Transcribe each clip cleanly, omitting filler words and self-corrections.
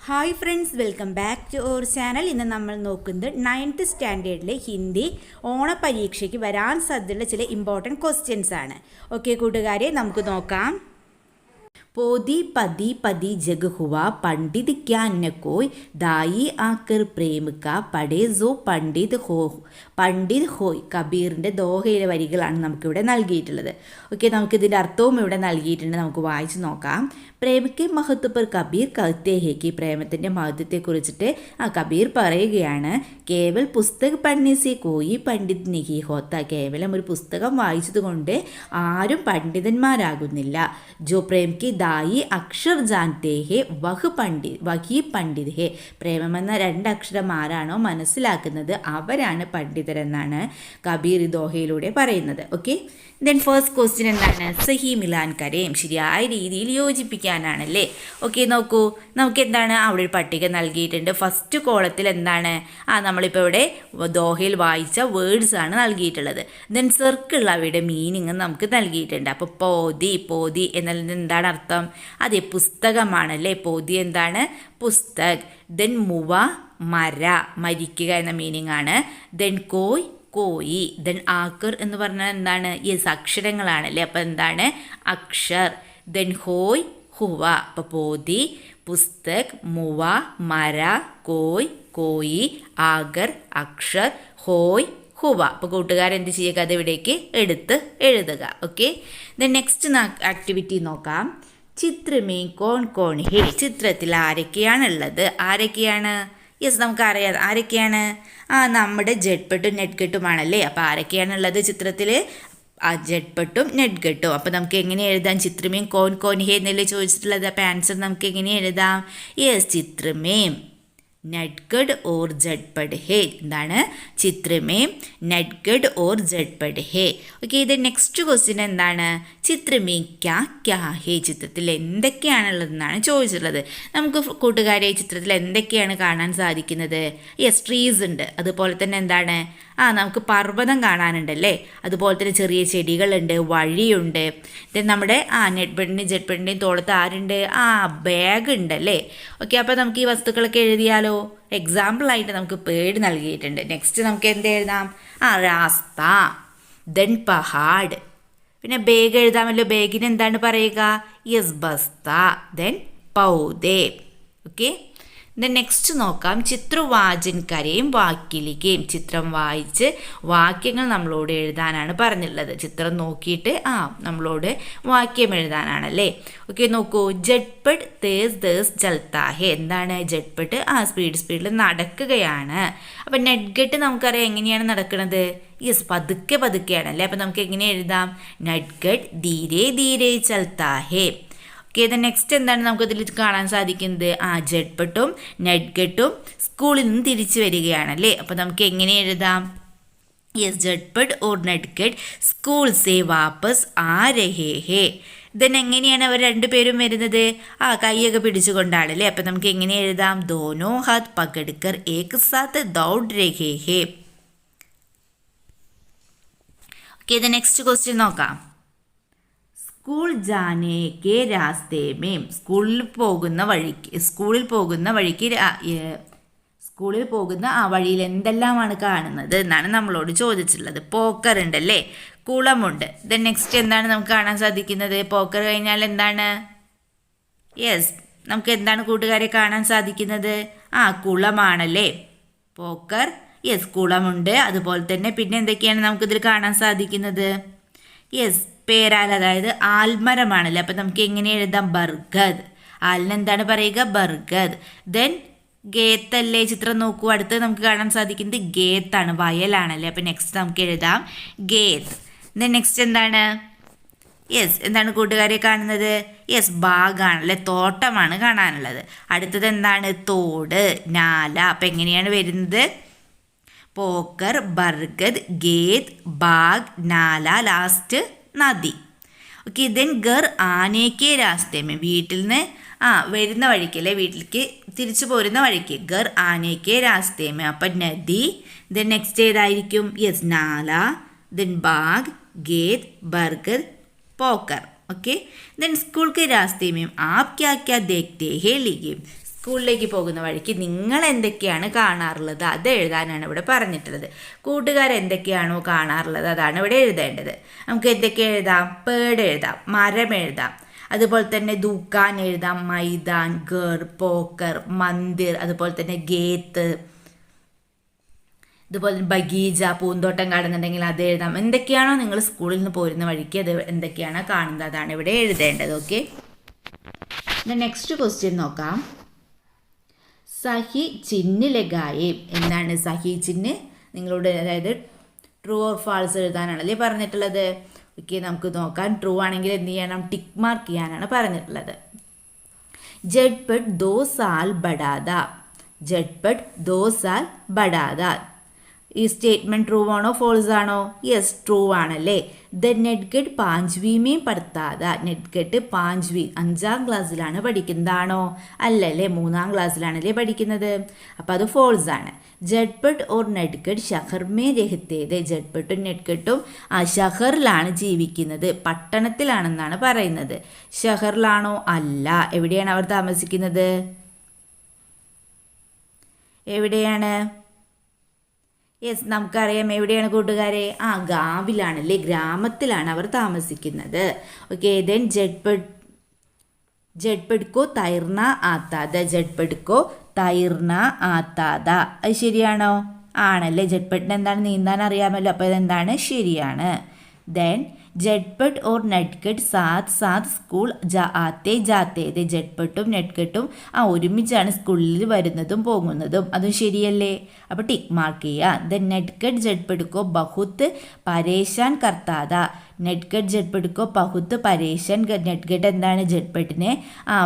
Hi friends, welcome back to our channel. ഇന്ന് നമ്മൾ നോക്കുന്നത് 9th സ്റ്റാൻഡേർഡിലെ ഹിന്ദി ഓണപരീക്ഷയ്ക്ക് വരാൻ സാധ്യതയുള്ള ചില ഇമ്പോർട്ടൻറ്റ് ക്വസ്റ്റ്യൻസ് ആണ്. ഓക്കെ കൂട്ടുകാരെ, നമുക്ക് നോക്കാം. पोदी पदी पदी जग हुआ पंडित क्या न कोई दाई आकर പ്രേം का പടേ സോ പണ്ഡിത് ഹോയ് കബീറിൻ്റെ ദോഹയിലെ വരികളാണ് നമുക്കിവിടെ നൽകിയിട്ടുള്ളത്. ഓക്കെ, നമുക്കിതിൻ്റെ അർത്ഥവും ഇവിടെ നൽകിയിട്ടുണ്ട്. നമുക്ക് വായിച്ച് നോക്കാം. പ്രേമക്കെ മഹത്വ പർ കബീർ കഹത്തെ ഹേ കി പ്രേമത്തിൻ്റെ മഹത്വത്തെക്കുറിച്ചിട്ട് കബീർ പറയുകയാണ്. കേവൽ പുസ്തക് പഠനെ സെ കോയി പണ്ഡിത് നിഹി ഹോത്ത. കേവലം ഒരു പുസ്തകം വായിച്ചതുകൊണ്ട് ആരും പണ്ഡിതന്മാരാകുന്നില്ല. ജോ പ്രേം കി ദായി അക്ഷർ ജാൻതേ ഹേ വഹി പണ്ഡിത് ഹേ. പ്രേമമെന്ന രണ്ടക്ഷരം ആരാണോ മനസ്സിലാക്കുന്നത് അവരാണ് പണ്ഡിതരെന്നാണ് കബീർ ദോഹയിലൂടെ പറയുന്നത്. ഓക്കെ, ദെൻ ഫസ്റ്റ് ക്വസ്റ്റ്യൻ എന്താണ്? സഹി മിലാൻ കരേം. ശരിയായ രീതിയിൽ യോജിപ്പിക്കാനാണല്ലേ. ഓക്കെ, നോക്കൂ, നമുക്ക് എന്താണ് അവിടെ ഒരു പട്ടിക നൽകിയിട്ടുണ്ട്. ഫസ്റ്റ് കോളത്തിൽ എന്താണ് നമ്മളിപ്പോൾ ഇവിടെ ദോഹയിൽ വായിച്ച വേർഡ്സ് ആണ് നൽകിയിട്ടുള്ളത്. ദെൻ സർക്കിൾ അവയുടെ മീനിങ് നമുക്ക് നൽകിയിട്ടുണ്ട്. അപ്പോൾ പോതി എന്നതിന് എന്താണ് അർത്ഥം? അതെ, പുസ്തകമാണല്ലേ. പോതി എന്താണ്? പുസ്തക്. ദെൻ മുവ മരിക്കുക എന്ന മീനിങ് ആണ്. ദെൻ കോയി. ദെൻ ആക്കർ എന്ന് പറഞ്ഞാൽ എന്താണ്? യെസ്, അക്ഷരങ്ങളാണല്ലേ. അപ്പോൾ എന്താണ്? അക്ഷർ. ദെൻ ഹോയ് ഹുവ. അപ്പോൾ പോതി, പുസ്തക്, മുവ മര, കോയി, ആഗർ അക്ഷർ, ഹോയ് ഹുവ. അപ്പോൾ കൂട്ടുകാരെന്ത് ചെയ്യുക? അത് ഇവിടേക്ക് എടുത്ത് എഴുതുക. ഓക്കെ, ദെൻ നെക്സ്റ്റ് ആക്ടിവിറ്റി നോക്കാം. ചിത്രമേ കോൺ ഹേ. ചിത്രത്തിൽ ആരൊക്കെയാണുള്ളത്? ആരൊക്കെയാണ്? യെസ്, നമുക്കറിയാം ആരൊക്കെയാണ്. നമ്മുടെ ജഡ്പട്ടും നെറ്റ്ഗട്ടുമാണല്ലേ. അപ്പോൾ ആരൊക്കെയാണുള്ളത് ചിത്രത്തിൽ? ജഡ്പട്ടും നെറ്റ്ഗട്ടും. അപ്പോൾ നമുക്ക് എങ്ങനെ എഴുതാം? ചിത്രമേം കോൻ ഹേ എന്നല്ലേ ചോദിച്ചിട്ടുള്ളത്. അപ്പോൾ ആൻസർ നമുക്ക് എങ്ങനെ എഴുതാം? യെസ്, ചിത്രമേം നട്ഗഡ് ഓർ ജഡ്പഡ് ഹേ. എന്താണ്? ചിത്രമേം നട്ഗഡ് ഓർ ജഡ്പഡ് ഹേ. ഓക്കെ, ഇത് നെക്സ്റ്റ് ക്വസ്റ്റ്യൻ എന്താണ്? ചിത്രമേ ക്യാ ഹേ. ചിത്രത്തിൽ എന്തൊക്കെയാണുള്ളതെന്നാണ് ചോദിച്ചിട്ടുള്ളത്. നമുക്ക് കൂട്ടുകാരെ ചിത്രത്തിൽ എന്തൊക്കെയാണ് കാണാൻ സാധിക്കുന്നത്? യെസ്, ട്രീസ് ഉണ്ട്. അതുപോലെ തന്നെ എന്താണ്? നമുക്ക് പർവ്വതം കാണാനുണ്ടല്ലേ. അതുപോലെ തന്നെ ചെറിയ ചെടികളുണ്ട്, വഴിയുണ്ട്. ദെൻ നമ്മുടെ നെറ്റ്ബഡിൻ്റെയും ജെറ്റ്ബഡിൻ്റെയും തോളത്ത് ആരുണ്ട്? ബാഗ് ഉണ്ടല്ലേ. ഓക്കെ, അപ്പോൾ നമുക്ക് ഈ വസ്തുക്കളൊക്കെ എഴുതിയാലോ? എക്സാമ്പിളായിട്ട് നമുക്ക് പേട് നൽകിയിട്ടുണ്ട്. നെക്സ്റ്റ് നമുക്ക് എന്ത് എഴുതാം? രാസ്ത. ദെൻ പഹാഡ്. പിന്നെ ബേഗ് എഴുതാമല്ലോ. ബേഗിന് എന്താണ് പറയുക? യെസ്, ബസ്ത. ദെൻ പൗദേ. ഓക്കെ, ദെൻ നെക്സ്റ്റ് നോക്കാം. ചിത്രവാചൻ കരയും വാക്കിലിക്കുകയും. ചിത്രം വായിച്ച് വാക്യങ്ങൾ നമ്മളോട് എഴുതാനാണ് പറഞ്ഞിട്ടുള്ളത്. ചിത്രം നോക്കിയിട്ട് നമ്മളോട് വാക്യം എഴുതാനാണല്ലേ. ഓക്കെ, നോക്കൂ. ജഡ്പട്ട് തേസ് ചൽത്താഹെ. എന്താണ് ജഡ്പട്ട്? സ്പീഡിൽ നടക്കുകയാണ്. അപ്പം നെറ്റ്ഗട്ട് നമുക്കറിയാം എങ്ങനെയാണ് നടക്കുന്നത്. യെസ്, പതുക്കെയാണല്ലേ. അപ്പം നമുക്ക് എങ്ങനെ എഴുതാം? നെറ്റ്ഗട്ട് ധീരെ ചൽത്താഹെ. ഓക്കെ, ദെൻ നെക്സ്റ്റ് എന്താണ് നമുക്കതിൽ കാണാൻ സാധിക്കുന്നത്? ജഡ്പട്ടും നെറ്റ്ഗട്ടും സ്കൂളിൽ നിന്ന് തിരിച്ചു വരികയാണല്ലേ. അപ്പോൾ നമുക്ക് എങ്ങനെ എഴുതാം? യെസ്, ജഡ്പട്ട് ഓർ നെറ്റ്ഗട്ട് സ്കൂൾ സേ വാപ്പസ് ആ രഹേ ഹേ. ദെൻ എങ്ങനെയാണ് അവർ രണ്ടുപേരും വരുന്നത്? കൈയൊക്കെ പിടിച്ചുകൊണ്ടാണല്ലേ. അപ്പോൾ നമുക്ക് എങ്ങനെ എഴുതാം? ദോനോ ഹാത്ത് പകഡ്കർ ഏക് സാത്ത് ദൗഡ് രഹേ ഹേ. ഓക്കെ, ദെൻ നെക്സ്റ്റ് ക്വസ്റ്റ്യൻ നോക്കാം. സ്കൂൾ ജാനേ കെ രാസ്തേ മേം. സ്കൂളിൽ പോകുന്ന വഴിയിൽ എന്തെല്ലാമാണ് കാണുന്നത് എന്നാണ് നമ്മളോട് ചോദിച്ചിട്ടുള്ളത്. പോക്കർ ഉണ്ടല്ലേ, കുളമുണ്ട്. ദെൻ നെക്സ്റ്റ് എന്താണ് നമുക്ക് കാണാൻ സാധിക്കുന്നത്? പോക്കർ കഴിഞ്ഞാൽ എന്താണ്? യെസ്, നമുക്ക് എന്താണ് കൂട്ടുകാരെ കാണാൻ സാധിക്കുന്നത്? കുളമാണല്ലേ. പോക്കർ, യെസ്, കുളമുണ്ട്. അതുപോലെ തന്നെ പിന്നെ എന്തൊക്കെയാണ് നമുക്കിതിൽ കാണാൻ സാധിക്കുന്നത്? യെസ്, പേരാൽ, അതായത് ആൽമരമാണല്ലേ. അപ്പം നമുക്ക് എങ്ങനെ എഴുതാം? ബർഗദ്. ആലിന് എന്താണ് പറയുക? ബർഗദ്. ദെൻ ഗേത്തല്ലേ. ചിത്രം നോക്കൂ, അടുത്ത് നമുക്ക് കാണാൻ സാധിക്കുന്നത് ഗേത്താണ്, വയലാണല്ലേ. അപ്പം നെക്സ്റ്റ് നമുക്ക് എഴുതാം ഗേത്ത്. ദെൻ നെക്സ്റ്റ് എന്താണ്? യെസ്, എന്താണ് കൂട്ടുകാരെ കാണുന്നത്? യെസ്, ബാഗാണല്ലേ, തോട്ടമാണ് കാണാനുള്ളത്. അടുത്തത് എന്താണ്? തോട്, നാല. അപ്പം എങ്ങനെയാണ് വരുന്നത്? പോക്കർ, ബർഗദ്, ഗേത്, ബാഗ്, നാല, ലാസ്റ്റ് നദി. ഓക്കെ, ദെൻ ഗർ ആനേക്കെ രാസ്തേമേ. വീട്ടിൽ നിന്ന് വരുന്ന വഴിക്ക് അല്ലേ, വീട്ടിലേക്ക് തിരിച്ചു പോരുന്ന വഴിക്ക്. ഗർ ആനേക്കെ രാസ്തേമേ. അപ്പം നദി. ദെൻ നെക്സ്റ്റ് ഏതായിരിക്കും? യെസ്, നാല. ദെൻ ബാഗ്, ഗേത്, ബർഗദ്, പോക്കർ. ओके देन स्कूल के रास्ते में आप क्या क्या देखते हैं लिखिए സ്കൂളിലേക്ക് പോകുന്ന വഴിക്ക് നിങ്ങൾ എന്തൊക്കെയാണ് കാണാറുള്ളത് അത് എഴുതാനാണ് ഇവിടെ പറഞ്ഞിട്ടുള്ളത്. കൂട്ടുകാർ എന്തൊക്കെയാണോ കാണാറുള്ളത് അതാണ് ഇവിടെ എഴുതേണ്ടത്. നമുക്ക് എന്തൊക്കെ എഴുതാം? പേട് എഴുതാം, മരം എഴുതാം, അതുപോലെ തന്നെ ദുക്കാൻ എഴുതാം, മൈതാൻ, ഗർ, പോക്കർ, മന്ദിർ, അതുപോലെ തന്നെ ഗേത്ത്, ഇതുപോലെ ബഗീജ, പൂന്തോട്ടം കാണുന്നുണ്ടെങ്കിൽ അത് എഴുതാം. എന്തൊക്കെയാണോ നിങ്ങൾ സ്കൂളിൽ നിന്ന് പോരുന്ന വഴിക്ക് അത് എന്തൊക്കെയാണോ കാണുന്നത് അതാണ് ഇവിടെ എഴുതേണ്ടത്. ഓക്കെ, നെക്സ്റ്റ് ക്വസ്റ്റ്യൻ നോക്കാം. സഹി ചിഹ്ന ലഗായേ. എന്താണ് സഹി ചിഹ്ന? നിങ്ങളോട് അതായത് ട്രൂ ഓർ ഫാൾസ് എഴുതാനാണല്ലേ പറഞ്ഞിട്ടുള്ളത്. ഓക്കെ, നമുക്ക് നോക്കാം. ട്രൂ ആണെങ്കിൽ എന്ത് ചെയ്യണം? ടിക്ക് മാർക്ക് ചെയ്യാനാണ് പറഞ്ഞിട്ടുള്ളത്. ജഡ്പട്ട് 2 സാൽ ബഡാദ. ജഡ്പട്ട് 2 സാൽ ബഡാദ. ഈ സ്റ്റേറ്റ്മെൻറ്റ് ട്രൂ ആണോ ഫോൾസ് ആണോ? യെസ്, ട്രൂ ആണല്ലേ. ദ നെറ്റ്ഗഡ് 5വീമേം പഠിത്താത. നെറ്റ്ഗഡ് 5വീ 5ാം ക്ലാസ്സിലാണ് പഠിക്കുന്നതാണോ? അല്ലല്ലേ, 3ാം ക്ലാസ്സിലാണല്ലേ പഠിക്കുന്നത്. അപ്പോൾ അത് ഫോൾസ് ആണ്. ജഡ്പട്ട് ഓർ നെറ്റ്ഗഡ് ഷഹർമേ രഹത്തേത്. ജഡ്പട്ടും നെറ്റ്ഗട്ടും ഷഹറിലാണ് ജീവിക്കുന്നത്, പട്ടണത്തിലാണെന്നാണ് പറയുന്നത്. ഷഹറിലാണോ? അല്ല. എവിടെയാണ് അവർ താമസിക്കുന്നത്? എവിടെയാണ്? യെസ്, നമുക്കറിയാം എവിടെയാണ് കൂട്ടുകാരെ. ഗാവിലാണല്ലേ, ഗ്രാമത്തിലാണ് അവർ താമസിക്കുന്നത്. ഓക്കെ, ദെൻ ജഡ്പട്കോ തൈർന ആത്താത. ജഡ്പട്കോ തൈർന ആത്താത. അത് ശരിയാണോ? ആണല്ലേ. ജഡ്പട്ടിന് എന്താണ്? നീന്താൻ അറിയാമല്ലോ. അപ്പോൾ ഇതെന്താണ്? ശരിയാണ്. ദെൻ ജഡ്പട്ട് ഓർ നെറ്റ്ഗഡ് സാത്ത് സാത്ത് സ്കൂൾ ആത്തേ ജാത്തേ. ജഡ്പട്ടും നെറ്റ്ഗട്ടും ഒരുമിച്ചാണ് സ്കൂളിൽ വരുന്നതും പോകുന്നതും. അതും ശരിയല്ലേ. അപ്പോൾ ടിക്ക് മാർക്ക് ചെയ്യുക. ദെൻ നെറ്റ്ഗഡ് ജഡ്പട്കോ ബഹുത്ത് പരേശാൻ കർത്താത. നെറ്റ്ഗഡ് ജഡ്പട്കോ ബഹുത്ത് പരേശാൻ. നെറ്റ്ഗഡ് എന്താണ്? ജഡ്പട്ടിനെ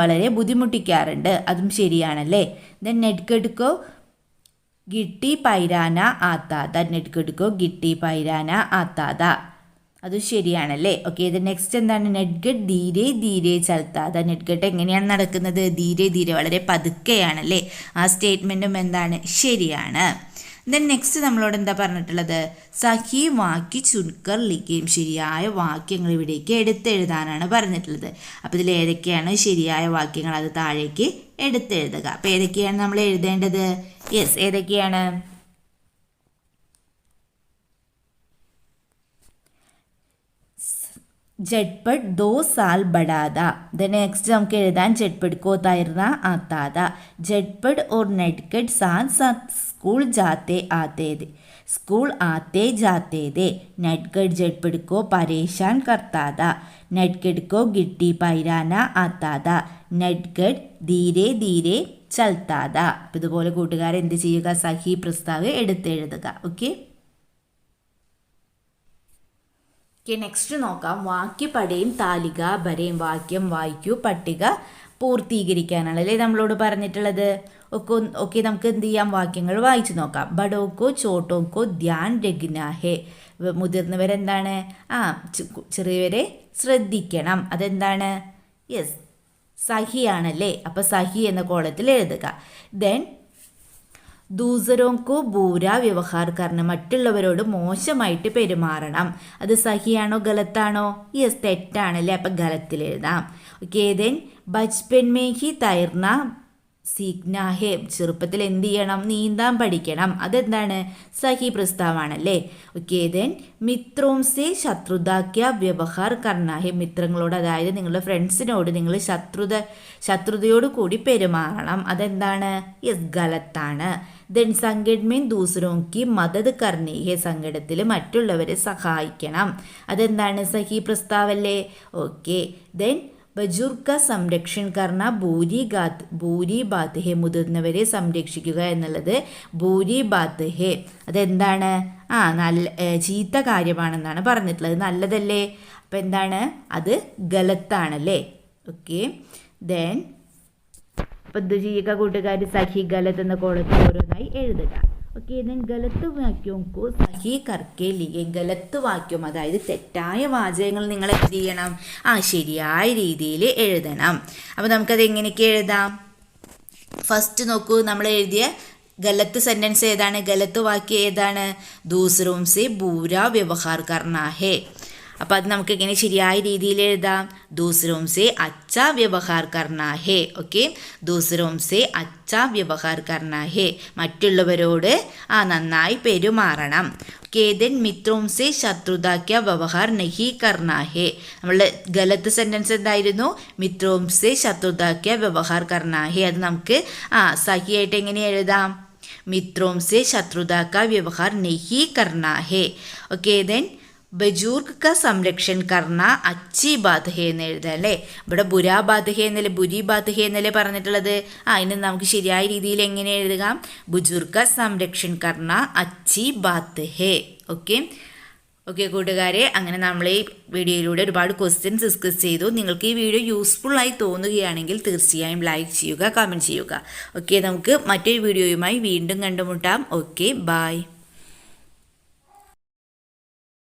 വളരെ ബുദ്ധിമുട്ടിക്കാറുണ്ട്. അതും ശരിയാണല്ലേ. ദെൻ നെറ്റ്ഗഡ്കോ ഗിട്ടി പൈരാന ആത്താത. നെറ്റ്ഗഡ്കോ ഗിട്ടി പൈരാന ആത്താത. അത് ശരിയാണല്ലേ. ഓക്കെ, ഇത് നെക്സ്റ്റ് എന്താണ്? നെറ്റ്ഗഡ് ധീരെ ധീരെ ചൽത്താത. നെറ്റ്ഗഡ് എങ്ങനെയാണ് നടക്കുന്നത്? ധീരെ ധീരെ, വളരെ പതുക്കെയാണല്ലേ. ആ സ്റ്റേറ്റ്മെൻറ്റും എന്താണ്? ശരിയാണ്. ദെൻ നെക്സ്റ്റ് നമ്മളോട് എന്താ പറഞ്ഞിട്ടുള്ളത്? സഹി വാക്യ ചുൻകർ ലിഖേം. ശരിയായ വാക്യങ്ങൾ ഇവിടേക്ക് എടുത്തെഴുതാനാണ് പറഞ്ഞിട്ടുള്ളത്. അപ്പോൾ ഇതിൽ ഏതൊക്കെയാണ് ശരിയായ വാക്യങ്ങൾ അത് താഴേക്ക് എടുത്തെഴുതുക. അപ്പോൾ ഏതൊക്കെയാണ് നമ്മൾ എഴുതേണ്ടത്? യെസ്, ഏതൊക്കെയാണ്? ജഡ്പട്ട് 2 സാൽ ബഡാദ. ദ നെക്സ്റ്റ് നമുക്ക് എഴുതാൻ ജഡ്പട്കോ തൈർന ആത്താത. ജഡ്പട്ട് ഓർ നെറ്റ്ഗഡ് സാത്ത് സാത്ത് സ്കൂൾ ജാത്തേ ആത്തേ. സ്കൂൾ ആത്തേ ജാത്തേ ദേ. നെറ്റ്ഗഡ് ജഡ്പട്കോ പരേശാൻ കർത്താത. നെറ്റ്ഗഡ്കോ ഗിട്ടി പൈരാന ആത്താത. നെറ്റ്ഗഡ് ധീരെ ധീരെ ചൽത്താത. അപ്പോൾ ഇതുപോലെ കൂട്ടുകാരെ എന്ത് ചെയ്യുക? സഹി പ്രസ്താവ് എടുത്തെഴുതുക. ഓക്കെ, നെക്സ്റ്റ് നോക്കാം. വാക്യപടയും താലിക ബരയും. വാക്യം വായിക്കൂ, പട്ടിക പൂർത്തീകരിക്കാനാണല്ലേ നമ്മളോട് പറഞ്ഞിട്ടുള്ളത്. ഓക്കെ, നമുക്ക് എന്ത് ചെയ്യാം? വാക്യങ്ങൾ വായിച്ചു നോക്കാം. ബഡോക്കോ ചോട്ടോക്കോ ധ്യാൻ രഖ്നാ ഹേ. മുതിർന്നവരെന്താണ്? ചെറിയവരെ ശ്രദ്ധിക്കണം. അതെന്താണ്? യെസ്, സഹിയാണല്ലേ. അപ്പോൾ സഹി എന്ന കോളത്തിൽ എഴുതുക. ദെൻ ദൂസരോക്കോ ബൂര വ്യവഹാർ കരണം. മറ്റുള്ളവരോട് മോശമായിട്ട് പെരുമാറണം. അത് സഹിയാണോ ഗലത്താണോ? യെസ്, തെറ്റാണല്ലേ. അപ്പം ഗലത്തിൽ എഴുതാം. ഓക്കെ, ദെൻ ബച്പൻ മേ ഹി തൈർന സീഖ്ന ഹേ. ചെറുപ്പത്തിൽ എന്ത് ചെയ്യണം? നീന്താൻ പഠിക്കണം. അതെന്താണ്? സഹി പ്രസ്താവാണല്ലേ. ഓക്കെ, ദെൻ മിത്രോം സേ ശത്രുതാക്യ വ്യവഹാർ കർണ ഹേ. മിത്രങ്ങളോട്, അതായത് നിങ്ങളുടെ ഫ്രണ്ട്സിനോട് നിങ്ങൾ ശത്രുതയോട് കൂടി പെരുമാറണം. അതെന്താണ്? യെസ്, ഗലത്താണ്. ദെൻ സംഗഡ് മേ ദൂസരോം കി മദത് കർണി ഹേ. സങ്കടത്തിൽ മറ്റുള്ളവരെ സഹായിക്കണം. അതെന്താണ്? സഹി പ്രസ്താവല്ലേ. ഓക്കെ, ദെൻ ബജുർഗ സംരക്ഷൺ കർണ ഭൂരി ബാത്ത് ഹേ. മുതിർന്നവരെ സംരക്ഷിക്കുക എന്നുള്ളത് ഭൂരി ബാത്ത് ഹേ. അതെന്താണ്? നല്ല ചീത്ത കാര്യമാണെന്നാണ് പറഞ്ഞിട്ടുള്ളത്. നല്ലതല്ലേ. അപ്പം എന്താണ്? അത് ഗലത്താണല്ലേ. ഓക്കെ, ദെൻ അപ്പം ഇത് ചെയ്യുക കൂട്ടുകാർ? സഹി ഗലത്ത് എന്ന കോളത്തിൽ ഓരോന്നായി എഴുതുക. ഓക്കെ, ദെൻ ഗലത്ത് വാക്യോക്കോ സഹി കർക്കെ ലിഖേ. ഗലത്ത് വാക്യം, അതായത് തെറ്റായ വാചകങ്ങൾ നിങ്ങൾ എന്ത് ചെയ്യണം? ശരിയായ രീതിയിൽ എഴുതണം. അപ്പോൾ നമുക്കത് എങ്ങനെയൊക്കെ എഴുതാം? ഫസ്റ്റ് നോക്കൂ, നമ്മൾ എഴുതിയ ഗലത്ത് സെൻറ്റൻസ് ഏതാണ്? ഗലത്ത് വാക്യം ഏതാണ്? ദൂസരോം സേ ബൂര വ്യവഹാർ കർണാ ഹേ. അപ്പോൾ അത് നമുക്ക് ഇങ്ങനെ ശരിയായ രീതിയിൽ എഴുതാം. ദൂസരോം സെ അച്ഛാ വ്യവഹാർ കർണാ ഹേ. ഓക്കെ, ദൂസരോം സെ അച്ഛാ വ്യവഹാർ കർണാ ഹേ, മറ്റുള്ളവരോട് നന്നായി പെരുമാറണം. കേതൻ മിത്രോം സെ ശത്രുതാക്യ വ്യവഹാർ നഹി കർണാ ഹേ. നമ്മളുടെ ഗലത്ത് സെൻറ്റൻസ് എന്തായിരുന്നു? മിത്രോം സെ ശത്രുതാക്യ വ്യവഹാർ കർണാ ഹേ. അത് നമുക്ക് സഹിയായിട്ട് എങ്ങനെ എഴുതാം? മിത്രോം സെ ശത്രുതാക്ക വ്യവഹാർ നഹി കർണാ ഹേ. ഓക്കെ, ദെൻ ബജൂർഗ് ക സംരക്ഷൺ കർണ അച്ചി ബാത് ഹേ എന്ന് എഴുതാം അല്ലേ. ഇവിടെ ബുരാ ബാത് ഹേ എന്നല്ലേ, ബുരി ബാത് ഹേ എന്നല്ലേ പറഞ്ഞിട്ടുള്ളത്. അതിന് നമുക്ക് ശരിയായ രീതിയിൽ എങ്ങനെ എഴുതാം? ബുജുർഗ് ക സംരക്ഷൺ കർണ അച്ചി ബാത് ഹേ. ഓക്കെ കൂട്ടുകാരെ, അങ്ങനെ നമ്മൾ ഈ വീഡിയോയിലൂടെ ഒരുപാട് ക്വസ്റ്റ്യൻസ് ഡിസ്കസ് ചെയ്തു. നിങ്ങൾക്ക് ഈ വീഡിയോ യൂസ്ഫുൾ ആയി തോന്നുകയാണെങ്കിൽ തീർച്ചയായും ലൈക്ക് ചെയ്യുക, കമൻറ്റ് ചെയ്യുക. ഓക്കെ, നമുക്ക് മറ്റൊരു വീഡിയോയുമായി വീണ്ടും കണ്ടുമുട്ടാം. Okay, by.